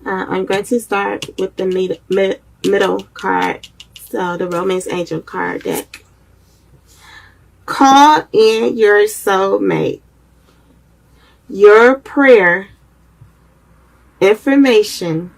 I'm going to start with the middle card, so the Romance Angel card deck. Call in your soulmate. Your prayer, information,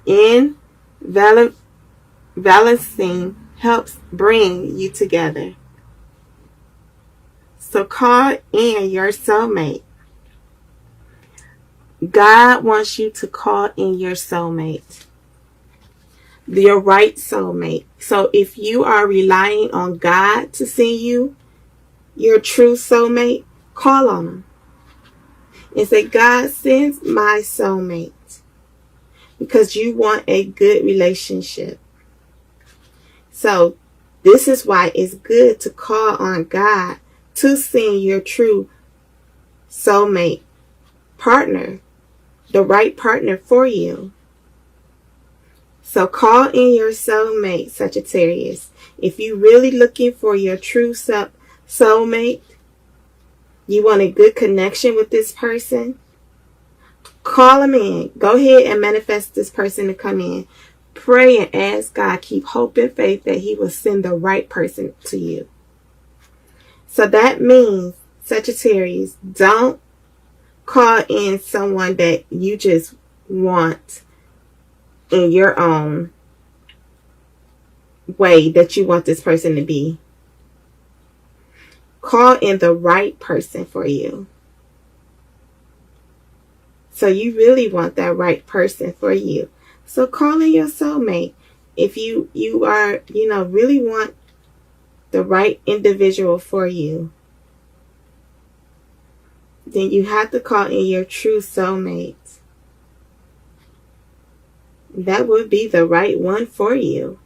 in balancing helps bring you together. So call in your soulmate. God wants you to call in your soulmate, your right soulmate. So if you are relying on God to send you your true soulmate, call on him and say, God, sends my soulmate, because you want a good relationship. So this is why it's good to call on God to send your true soulmate partner, the right partner for you. So call in your soulmate, Sagittarius. If you're really looking for your true soulmate, you want a good connection with this person, call him in. Go ahead and manifest this person to come in. Pray and ask God, keep hope and faith that he will send the right person to you. So that means, Sagittarius, don't call in someone that you just want in your own way that you want this person to be. Call in the right person for you. So you really want that right person for you. So call in your soulmate. If you are, really want the right individual for you, then you have to call in your true soulmate. That would be the right one for you.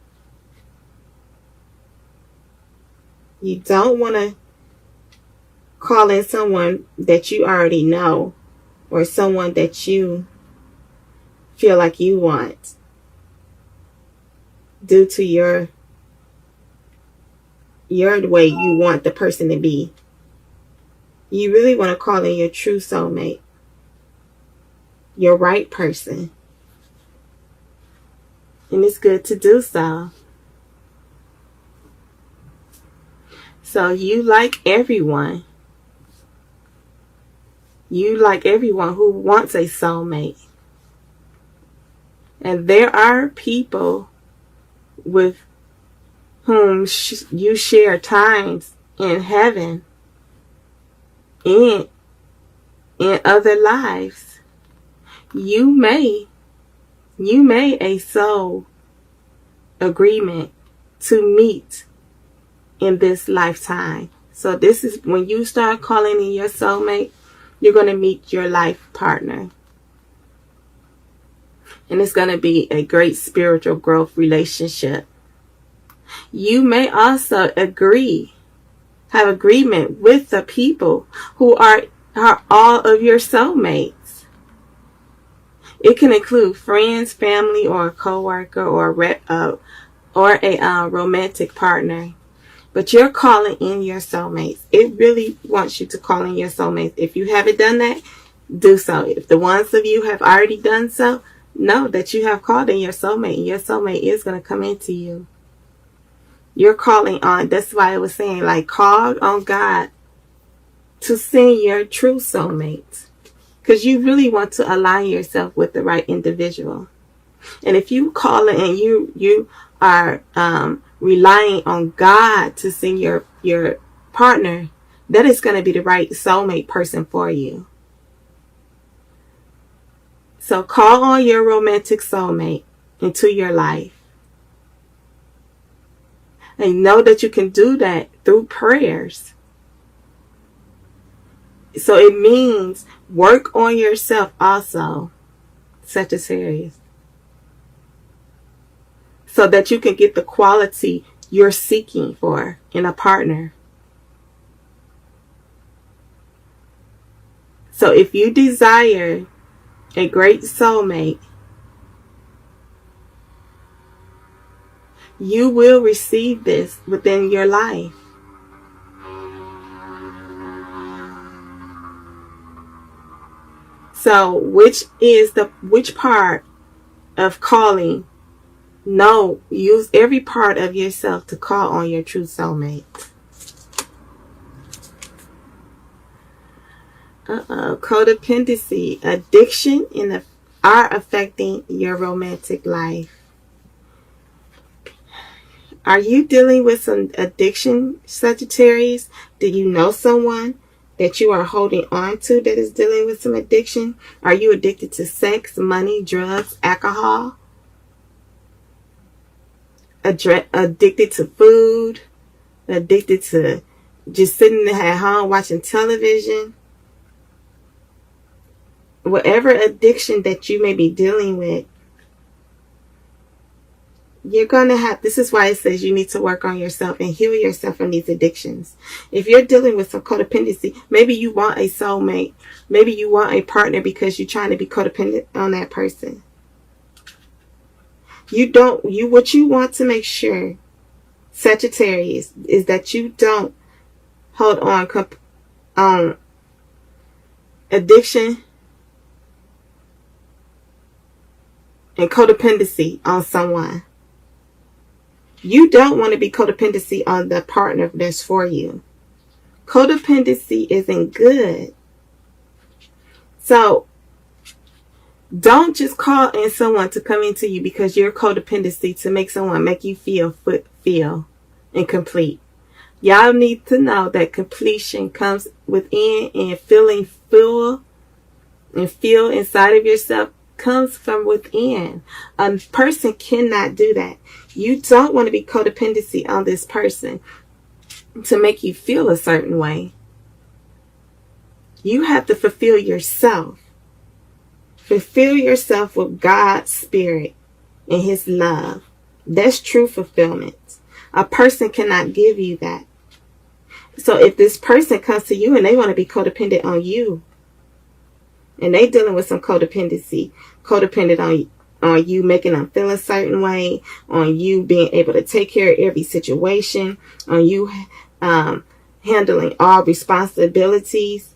You don't want to call in someone that you already know, or someone that you feel like you want due to your way you want the person to be. You really want to call in your true soulmate, your right person. And it's good to do so. So you like everyone. You like everyone who wants a soulmate. And there are people with whom you share times in heaven, in other lives. You made a soul agreement to meet in this lifetime. So this is when you start calling in your soulmate, you're going to meet your life partner. And it's going to be a great spiritual growth relationship. You may also have agreement with the people who are all of your soulmates. It can include friends, family, or a coworker, or a romantic partner. But you're calling in your soulmates. It really wants you to call in your soulmates. If you haven't done that, do so. If the ones of you have already done so, know that you have called in your soulmate, and your soulmate is going to come into you. You're calling on, that's why I was saying, call on God to send your true soulmate, because you really want to align yourself with the right individual. And if you call it and you are relying on God to send your partner, that is going to be the right soulmate person for you. So call on your romantic soulmate into your life. And know that you can do that through prayers. So it means work on yourself also, Sagittarius, so that you can get the quality you're seeking for in a partner. So if you desire a great soulmate, you will receive this within your life. So which part of calling? No, use every part of yourself to call on your true soulmate. Codependency, addiction are affecting your romantic life. Are you dealing with some addiction, Sagittarius? Do you know someone that you are holding on to that is dealing with some addiction? Are you addicted to sex, money, drugs, alcohol? Addicted to food? Addicted to just sitting at home watching television? Whatever addiction that you may be dealing with, you're going to have, this is why it says you need to work on yourself and heal yourself from these addictions. If you're dealing with some codependency, maybe you want a soulmate. Maybe you want a partner because you're trying to be codependent on that person. What you want to make sure, Sagittarius, is that you don't hold on addiction and codependency on someone. You don't want to be codependency on the partner that's for you. Codependency isn't good. So don't just call in someone to come into you because you're codependency to make someone make you feel incomplete. Y'all need to know that completion comes within, and feeling full and feel inside of yourself comes from within. A person cannot do that. You don't want to be codependency on this person to make you feel a certain way. You have to fulfill yourself. Fulfill yourself with God's spirit and his love. That's true fulfillment. A person cannot give you that. So if this person comes to you and they want to be codependent on you, and they dealing with some codependency, codependent on you, making them feel a certain way, on you being able to take care of every situation, on you handling all responsibilities,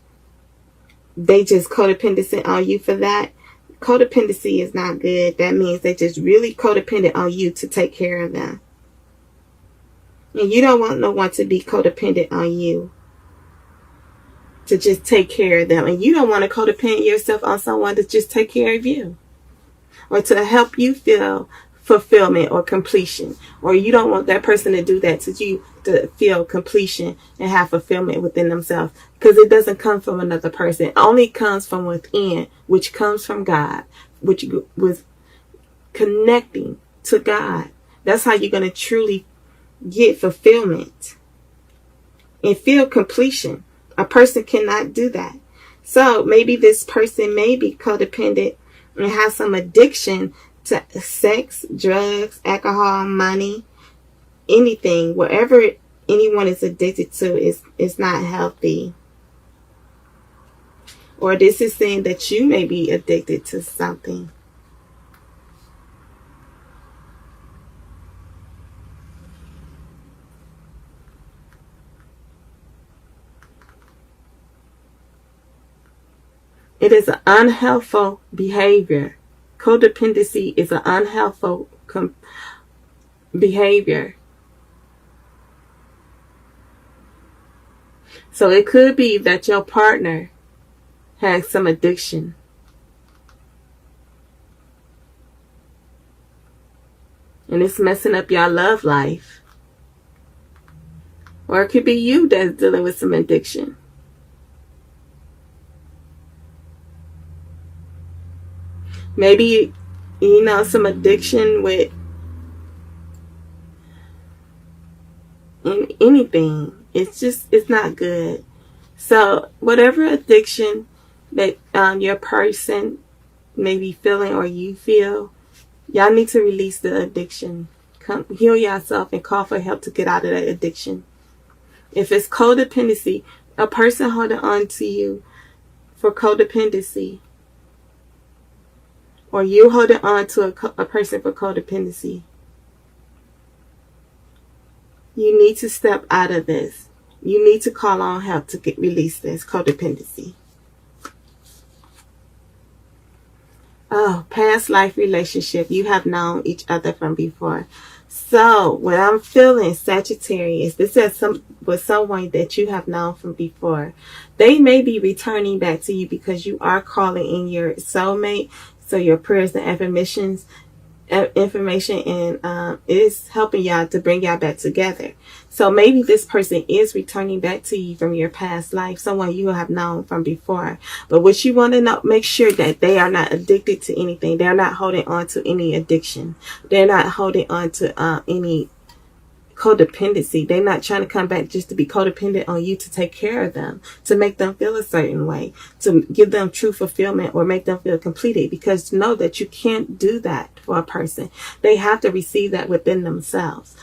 they just codependent on you for that. Codependency is not good. That means they just really codependent on you to take care of them. And you don't want no one to be codependent on you to just take care of them. And you don't want to codependent yourself on someone to just take care of you or to help you feel fulfillment or completion. Or you don't want that person to do that to you, to feel completion and have fulfillment within themselves, because it doesn't come from another person. It only comes from within, which comes from God, which was connecting to God. That's how you're going to truly get fulfillment and feel completion. A person cannot do that. So maybe this person may be codependent and have some addiction to sex, drugs, alcohol, money, anything. Whatever anyone is addicted to is not healthy. Or this is saying that you may be addicted to something. It is an unhealthful behavior. Codependency is an unhealthful behavior. So it could be that your partner has some addiction. And it's messing up your love life. Or it could be you that's dealing with some addiction. Maybe, some addiction with anything. It's not good. So whatever addiction that your person may be feeling or you feel, y'all need to release the addiction. Come heal yourself and call for help to get out of that addiction. If it's codependency, a person holding on to you for codependency, or you holding on to a person for codependency, you need to step out of this. You need to call on help to release this codependency. Oh, past life relationship. You have known each other from before. So, what I'm feeling, Sagittarius, this is with someone that you have known from before. They may be returning back to you because you are calling in your soulmate. So, your prayers and affirmations, information, and is helping y'all to bring y'all back together. So maybe this person is returning back to you from your past life, someone you have known from before. But what you want to know, make sure that they are not addicted to anything. They're not holding on to any addiction. They're not holding on to any codependency. They're not trying to come back just to be codependent on you to take care of them, to make them feel a certain way, to give them true fulfillment or make them feel completed. Because know that you can't do that for a person. They have to receive that within themselves.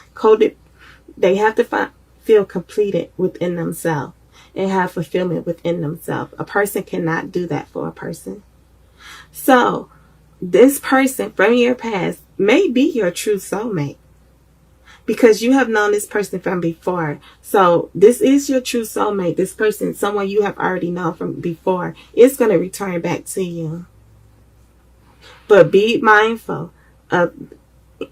They have to feel completed within themselves and have fulfillment within themselves. A person cannot do that for a person. So this person from your past may be your true soulmate, because you have known this person from before. So this is your true soulmate. This person, someone you have already known from before, is going to return back to you. But be mindful of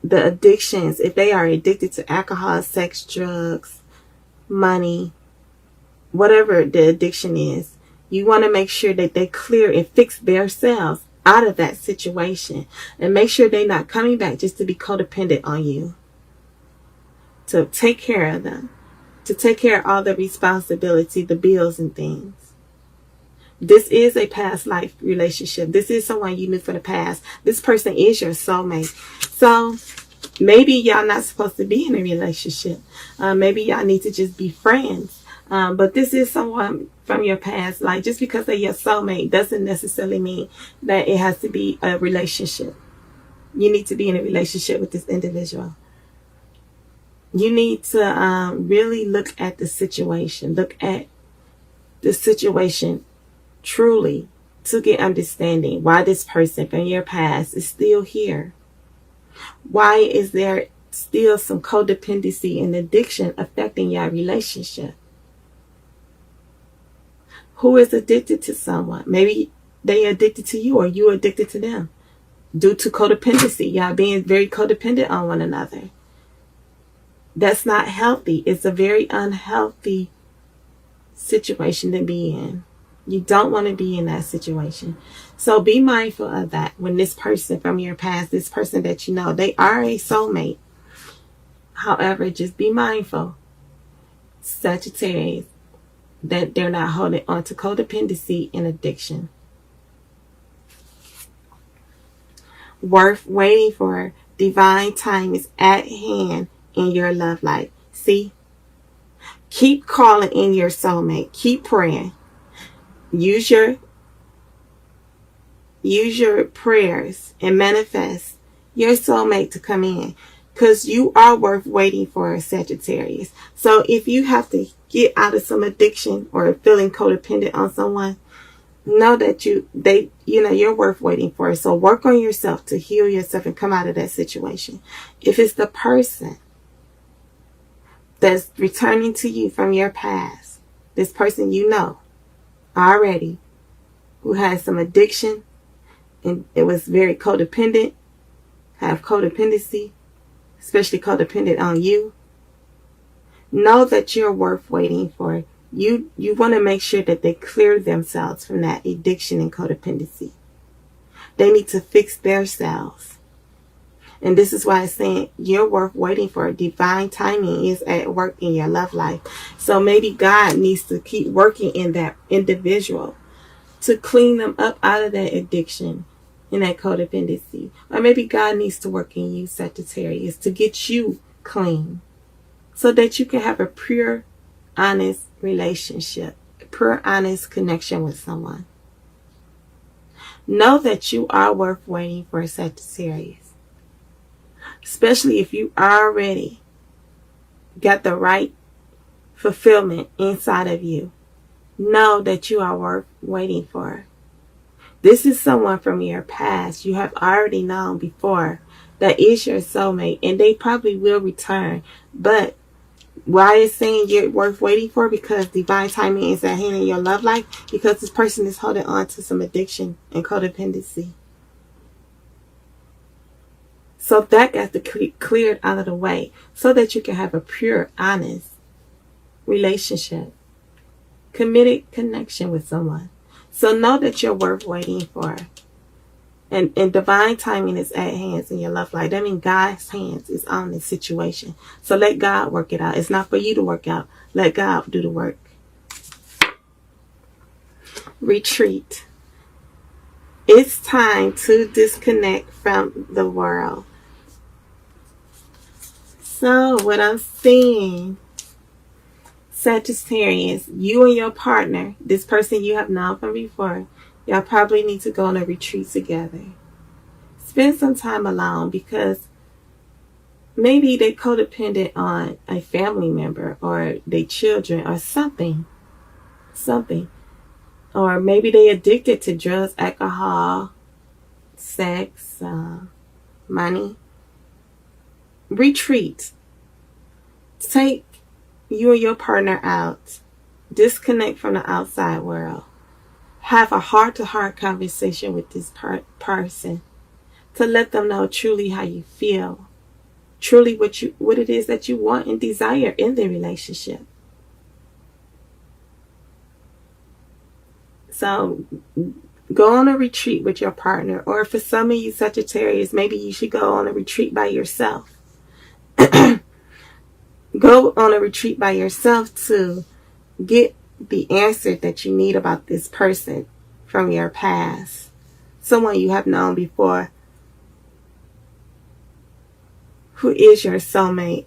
the addictions. If they are addicted to alcohol, sex, drugs, money, whatever the addiction is, you want to make sure that they clear and fix themselves out of that situation. And make sure they're not coming back just to be codependent on you. To take care of them, to take care of all the responsibility, the bills and things. This is a past life relationship. This is someone you knew from the past. This person is your soulmate. So maybe y'all not supposed to be in a relationship. Maybe y'all need to just be friends. But this is someone from your past. Like, just because they're your soulmate doesn't necessarily mean that it has to be a relationship. You need to be in a relationship with this individual. You need to really look at the situation. Look at the situation truly to get understanding why this person from your past is still here. Why is there still some codependency and addiction affecting your relationship? Who is addicted to someone? Maybe they addicted to you or you addicted to them due to codependency. Y'all being very codependent on one another. That's not healthy. It's a very unhealthy situation to be in. You don't want to be in that situation. So be mindful of that when this person from your past, this person that you know, they are a soulmate. However, just be mindful, Sagittarius, that they're not holding on to codependency and addiction. Worth waiting for. Divine time is at hand in your love life. See? Keep calling in your soulmate. Keep praying. Use your prayers and manifest your soulmate to come in, because you are worth waiting for, Sagittarius. So if you have to get out of some addiction or feeling codependent on someone, know that you're worth waiting for. So work on yourself to heal yourself and come out of that situation. If it's the person that's returning to you from your past, this person you know already, who has some addiction and it was very codependent, have codependency, especially codependent on you, know that you're worth waiting for. You want to make sure that they clear themselves from that addiction and codependency. They need to fix themselves. And this is why I'm saying you're worth waiting for. Divine timing is at work in your love life. So maybe God needs to keep working in that individual to clean them up out of that addiction and that codependency. Or maybe God needs to work in you, Sagittarius, to get you clean so that you can have a pure, honest relationship, a pure, honest connection with someone. Know that you are worth waiting for, Sagittarius. Especially if you already got the right fulfillment inside of you. Know that you are worth waiting for. This is someone from your past you have already known before that is your soulmate, and they probably will return. But why is saying you're worth waiting for? Because divine timing is at hand in your love life, because this person is holding on to some addiction and codependency. So that got to cleared out of the way so that you can have a pure, honest relationship, committed connection with someone. So know that you're worth waiting for. And divine timing is at hands in your love life. That means God's hands is on this situation. So let God work it out. It's not for you to work out. Let God do the work. Retreat. It's time to disconnect from the world. So what I'm seeing, Sagittarius, you and your partner, this person you have known from before, y'all probably need to go on a retreat together. Spend some time alone because maybe they're codependent on a family member or their children or something. Or maybe they addicted to drugs, alcohol, sex, money. Retreat. Take you and your partner out. Disconnect from the outside world. Have a heart-to-heart conversation with this person to let them know truly how you feel, truly what it is that you want and desire in the relationship. So go on a retreat with your partner, or for some of you Sagittarius, maybe you should go on a retreat by yourself. Go on a retreat by yourself to get the answer that you need about this person from your past, someone you have known before, who is your soulmate.